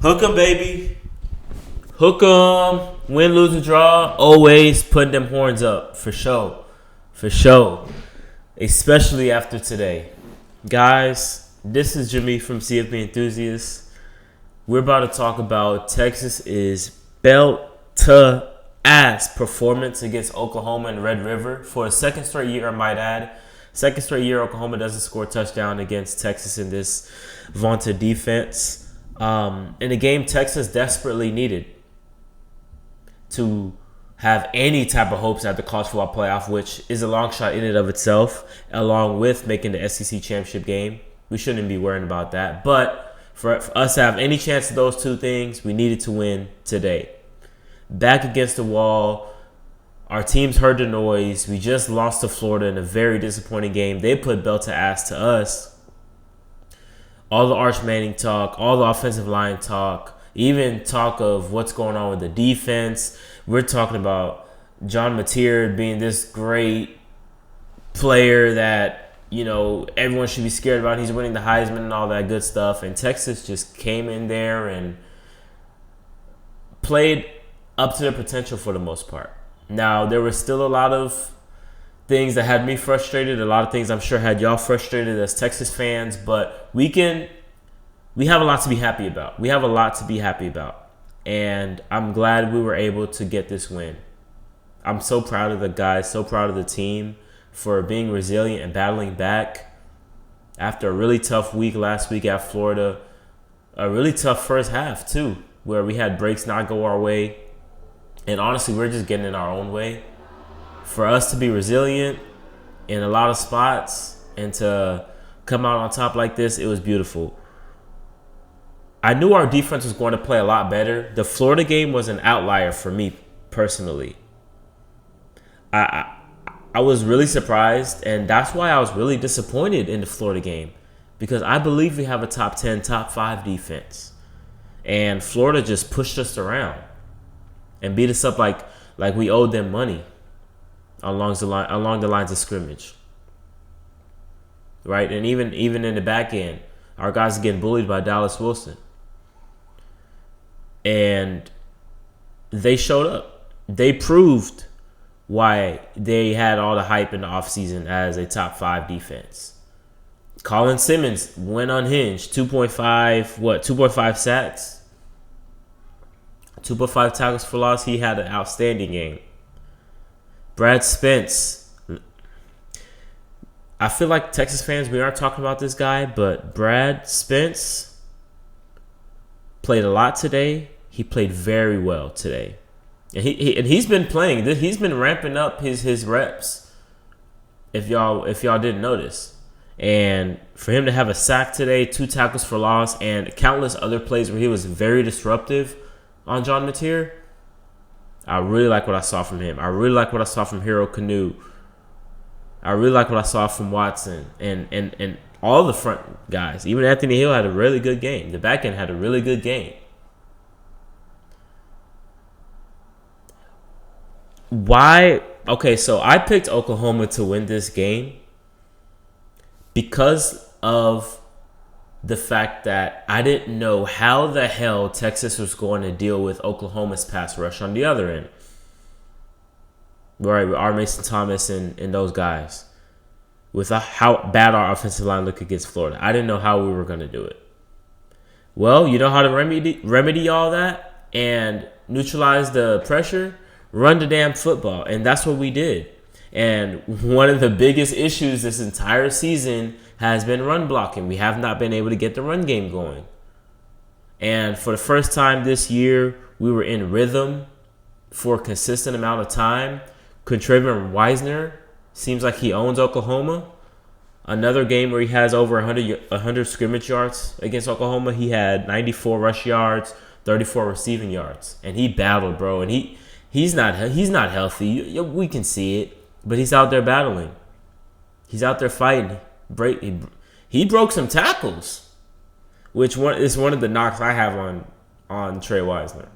Hook 'em, baby. Hook 'em. Win, lose, or draw. Always put them horns up. For sure. For sure. Especially after today. Guys, this is Jimmy from CFB Enthusiasts. We're about to talk about Texas's belt to ass performance against Oklahoma and Red River. For a second straight year, I might add. Second straight year, Oklahoma doesn't score a touchdown against Texas in this vaunted defense. In a game Texas desperately needed to have any type of hopes at the college football playoff, which is a long shot in and of itself, along with making the SEC championship game. We shouldn't be worrying about that. But for us to have any chance of those two things, we needed to win today. Back against the wall. Our teams heard the noise. We just lost to Florida in a very disappointing game. They put belt to ass to us. All the Arch Manning talk, all the offensive line talk, even talk of what's going on with the defense. We're talking about John Mateer being this great player that, everyone should be scared about. He's winning the Heisman and all that good stuff. And Texas just came in there and played up to their potential for the most part. Now, there was still a lot of things that had me frustrated. A lot of things I'm sure had y'all frustrated as Texas fans. But we have a lot to be happy about. We have a lot to be happy about. And I'm glad we were able to get this win. I'm so proud of the guys, so proud of the team for being resilient and battling back after a really tough week last week at Florida. A really tough first half, too, where we had breaks not go our way. And honestly, we're just getting in our own way. For us to be resilient in a lot of spots and to come out on top like this, it was beautiful. I knew our defense was going to play a lot better. The Florida game was an outlier for me personally. I was really surprised, and that's why I was really disappointed in the Florida game, because I believe we have a top 10, top 5 defense. And Florida just pushed us around and beat us up like we owed them money along the lines of scrimmage. Right? And even in the back end, our guys are getting bullied by Dallas Wilson. And they showed up. They proved why they had all the hype in the offseason as a top 5 defense. Colin Simmons went unhinged. 2.5 sacks? 2.5 tackles for loss. He had an outstanding game. Brad Spence. I feel like Texas fans, we aren't talking about this guy, but Brad Spence played a lot today. He played very well today. And he's been playing. He's been ramping up his reps. If y'all didn't notice. And for him to have a sack today, 2 tackles for loss, and countless other plays where he was very disruptive on John Mateer, I really like what I saw from him. I really like what I saw from Hero Canoe. I really like what I saw from Watson and all the front guys. Even Anthony Hill had a really good game. The back end had a really good game. Why? Okay, so I picked Oklahoma to win this game because of the fact that I didn't know how the hell Texas was going to deal with Oklahoma's pass rush on the other end. Right, with R. Mason Thomas and those guys. With how bad our offensive line looked against Florida. I didn't know how we were going to do it. Well, you know how to remedy all that and neutralize the pressure? Run the damn football. And that's what we did. And one of the biggest issues this entire season has been run blocking. We have not been able to get the run game going. And for the first time this year, we were in rhythm for a consistent amount of time. Contravian Wisner seems like he owns Oklahoma. Another game where he has over 100 scrimmage yards against Oklahoma. He had 94 rush yards, 34 receiving yards. And he battled, bro. And he's not healthy. We can see it. But he's out there battling. He's out there fighting. He broke some tackles, which is one of the knocks I have on Trey Wisner.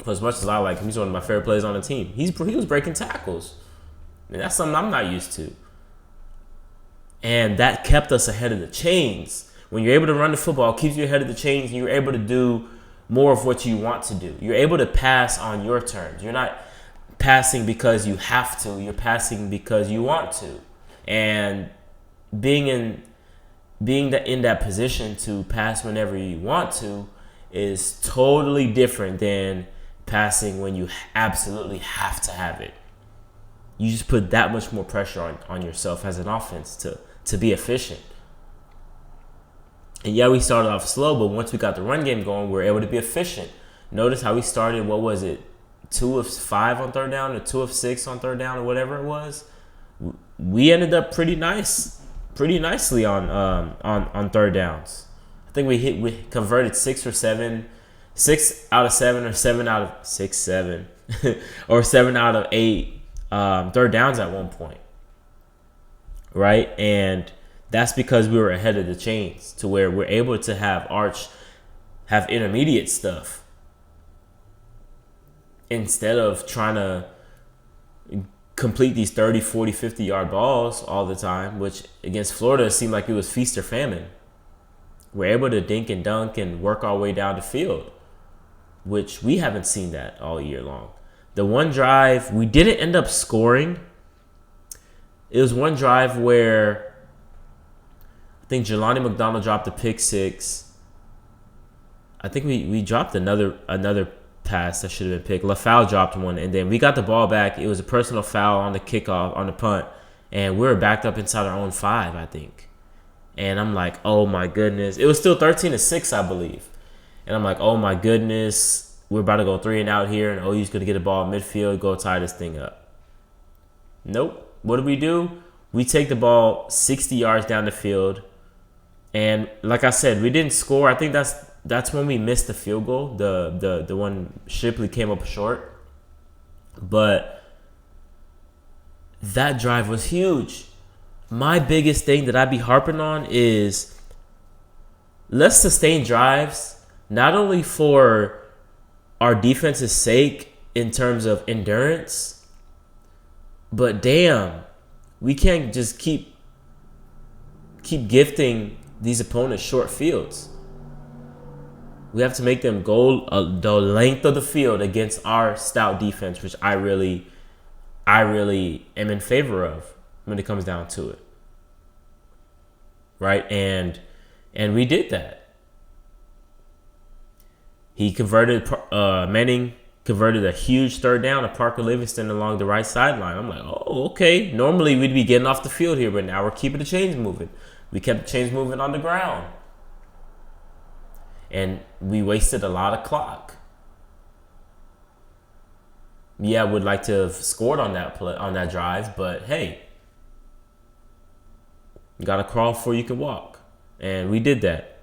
As much as I like him, he's one of my favorite players on the team. He was breaking tackles. And that's something I'm not used to. And that kept us ahead of the chains. When you're able to run the football, it keeps you ahead of the chains, and you're able to do more of what you want to do. You're able to pass on your terms. You're not passing because you have to. You're passing because you want to. And being in that position to pass whenever you want to is totally different than passing when you absolutely have to have it. You just put that much more pressure on yourself as an offense to be efficient. And yeah, we started off slow, but once we got the run game going, we were able to be efficient. Notice how we started, 2 of 5 on third down or 2 of 6 on third down or whatever it was. We ended up pretty nicely on third downs. I think we converted 6 out of 7 or 7 out of 6, 7 or 7 out of 8 third downs at one point. Right? And that's because we were ahead of the chains to where we're able to have Arch have intermediate stuff instead of trying to complete these 30, 40, 50-yard balls all the time, which against Florida it seemed like it was feast or famine. We're able to dink and dunk and work our way down the field, which we haven't seen that all year long. The one drive, we didn't end up scoring. It was one drive where I think Jelani McDonald dropped a pick 6. I think we dropped another pass that should have been picked. LaFowl dropped one, and then we got the ball back. It was a personal foul on the kickoff, on the punt, and we were backed up inside our own 5, I think. And I'm like, oh my goodness. It was still 13-6, I believe. And I'm like, oh my goodness, we're about to go 3 and out here, and OU's going to get a ball in midfield, go tie this thing up. Nope. What do? We take the ball 60 yards down the field. And like I said, we didn't score. I think that's when we missed the field goal. The one Shipley came up short. But that drive was huge. My biggest thing that I be harping on is let's sustain drives, not only for our defense's sake in terms of endurance, but damn, we can't just keep gifting these opponents short fields. We have to make them go the length of the field against our stout defense, which I really am in favor of when it comes down to it. Right? And we did that. Manning converted a huge third down to Parker Livingston along the right sideline. I'm like, oh, okay. Normally we'd be getting off the field here, but now we're keeping the chains moving. We kept the chains moving on the ground. And we wasted a lot of clock. Yeah, I would like to have scored on that drive, but hey, you gotta crawl before you can walk, and we did that.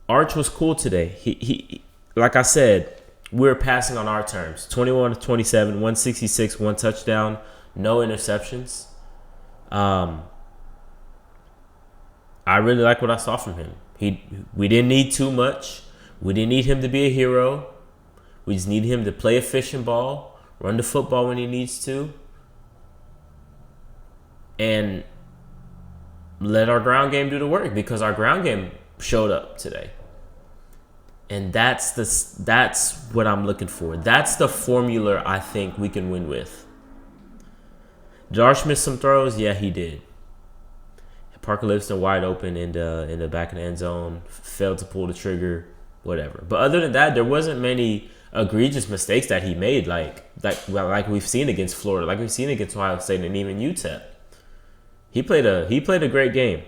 Arch was cool today. He like I said, we were passing on our terms. 21-27, 166, 1 touchdown, no interceptions. I really like what I saw from him. We didn't need too much. We didn't need him to be a hero. We just need him to play efficient ball, run the football when he needs to, and let our ground game do the work, because our ground game showed up today. And that's what I'm looking for. That's the formula I think we can win with. Did Arch miss some throws? Yeah, he did. Parker Livingston wide open in the back of the end zone, failed to pull the trigger, whatever. But other than that, there wasn't many egregious mistakes that he made, like we've seen against Florida, like we've seen against Ohio State, and even UTEP. He played a great game.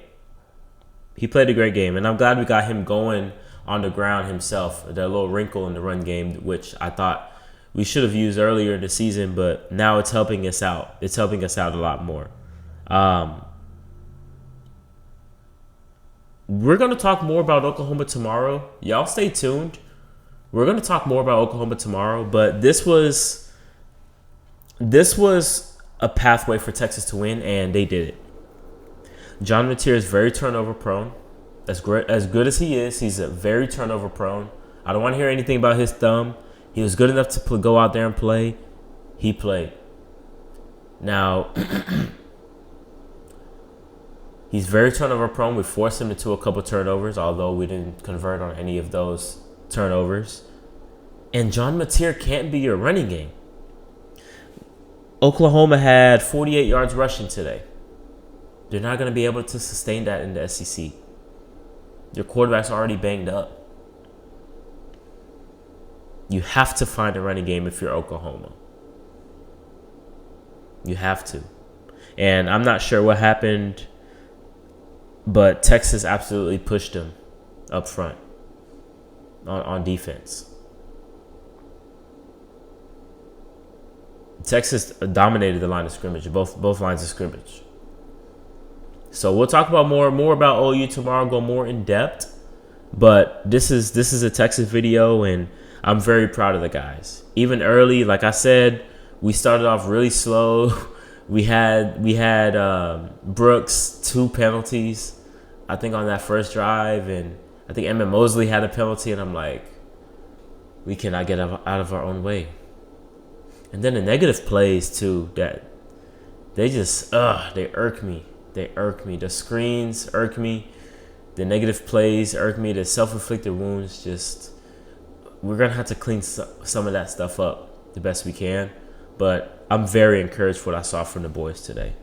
He played a great game, and I'm glad we got him going on the ground himself. That little wrinkle in the run game, which I thought we should have used earlier in the season, but now it's helping us out. It's helping us out a lot more. We're going to talk more about Oklahoma tomorrow. Y'all stay tuned. We're going to talk more about Oklahoma tomorrow, but this was a pathway for Texas to win, and they did it. John Mateer is very turnover prone. As good as he is, he's a very turnover prone. I don't want to hear anything about his thumb. He was good enough to go out there and play. He played. Now, he's very turnover prone. We forced him into a couple turnovers, although we didn't convert on any of those turnovers. And John Mateer can't be your running game. Oklahoma had 48 yards rushing today. They're not going to be able to sustain that in the SEC. Your quarterback's already banged up. You have to find a running game if you're Oklahoma. You have to. And I'm not sure what happened, but Texas absolutely pushed them up front on defense. Texas dominated the line of scrimmage, both lines of scrimmage. So we'll talk about more about OU tomorrow, go more in depth. But this is a Texas video, and I'm very proud of the guys. Even early, like I said, we started off really slow. We had Brooks 2 penalties, I think, on that first drive, and I think Emmett Mosley had a penalty, and I'm like, we cannot get out of our own way. And then the negative plays too, that they just they irk me. They irk me. The screens irk me. The negative plays irk me. The self-inflicted wounds, just, we're gonna have to clean some of that stuff up the best we can. But I'm very encouraged for what I saw from the boys today.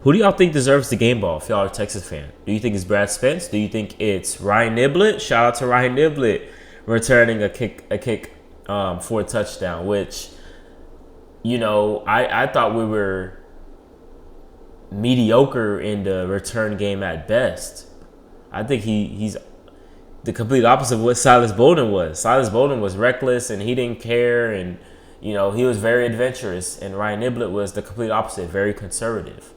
Who do y'all think deserves the game ball if y'all are a Texas fan? Do you think it's Brad Spence? Do you think it's Ryan Niblett? Shout out to Ryan Niblett returning a kick for a touchdown, which, you know, I thought we were mediocre in the return game at best. I think he's the complete opposite of what Silas Bowden was. Silas Bowden was reckless and he didn't care, and, you know, he was very adventurous, and Ryan Niblett was the complete opposite, very conservative.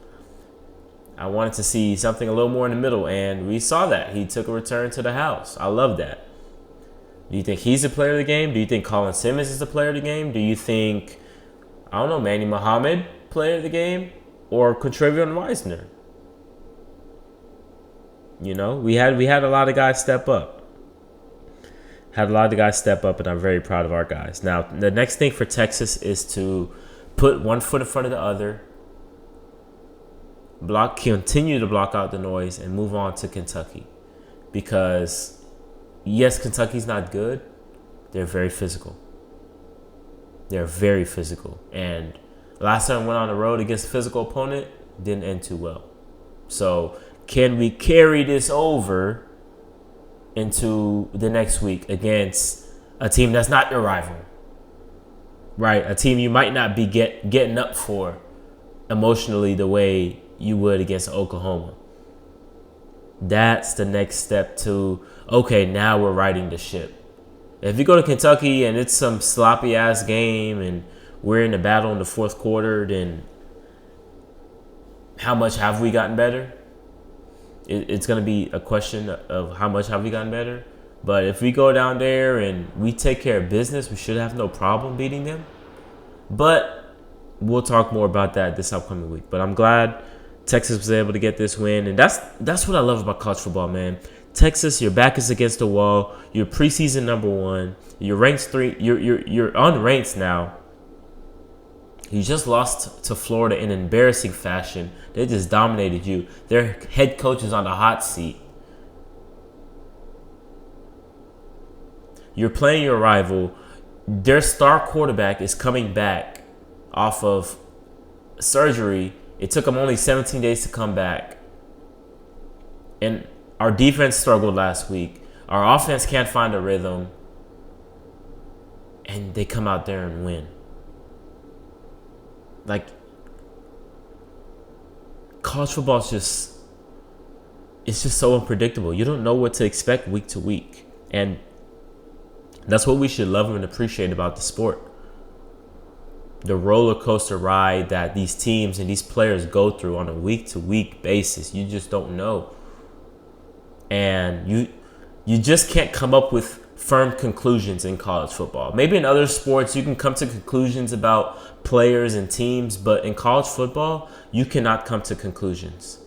I wanted to see something a little more in the middle, and we saw that. He took a return to the house. I love that. Do you think he's the player of the game? Do you think Colin Simmons is the player of the game? Do you think, I don't know, Manny Muhammad player of the game? Or Contravion Weisner? You know, we had a lot of guys step up. And I'm very proud of our guys. Now, the next thing for Texas is to put one foot in front of the other, continue to block out the noise, and move on to Kentucky. Because, yes, Kentucky's not good. They're very physical. And last time we went on the road against a physical opponent, didn't end too well. So can we carry this over into the next week against a team that's not your rival? Right? A team you might not be getting up for emotionally the way you would against Oklahoma. That's the next step to, okay, now we're riding the ship. If you go to Kentucky and it's some sloppy ass game and we're in the battle in the fourth quarter, then how much have we gotten better? It's going to be a question of how much have we gotten better. But if we go down there and we take care of business, we should have no problem beating them. But we'll talk more about that this upcoming week. But I'm glad Texas was able to get this win. And that's what I love about college football, man. Texas, your back is against the wall. You're preseason #1. You're ranked 3. You're unranked now. You just lost to Florida in embarrassing fashion. They just dominated you. Their head coach is on the hot seat. You're playing your rival. Their star quarterback is coming back off of surgery. It took him only 17 days to come back. And our defense struggled last week. Our offense can't find a rhythm. And they come out there and win. Like, college football is just so unpredictable. You don't know what to expect week to week. And that's what we should love and appreciate about the sport. The roller coaster ride that these teams and these players go through on a week to week basis. You just don't know. And you just can't come up with firm conclusions in college football. Maybe in other sports you can come to conclusions about players and teams, but in college football, you cannot come to conclusions.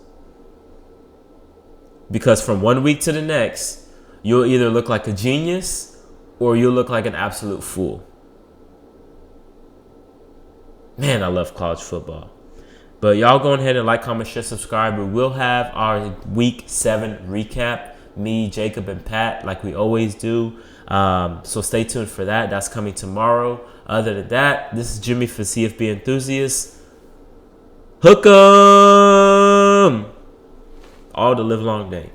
Because from one week to the next, you'll either look like a genius or you'll look like an absolute fool. Man, I love college football. But y'all go ahead and like, comment, share, subscribe. We will have our Week 7 recap me, Jacob, and Pat, like we always do. So stay tuned for that. That's coming tomorrow. Other than that, this is Jimmy for CFB Enthusiasts. Hook 'em! All the live long day.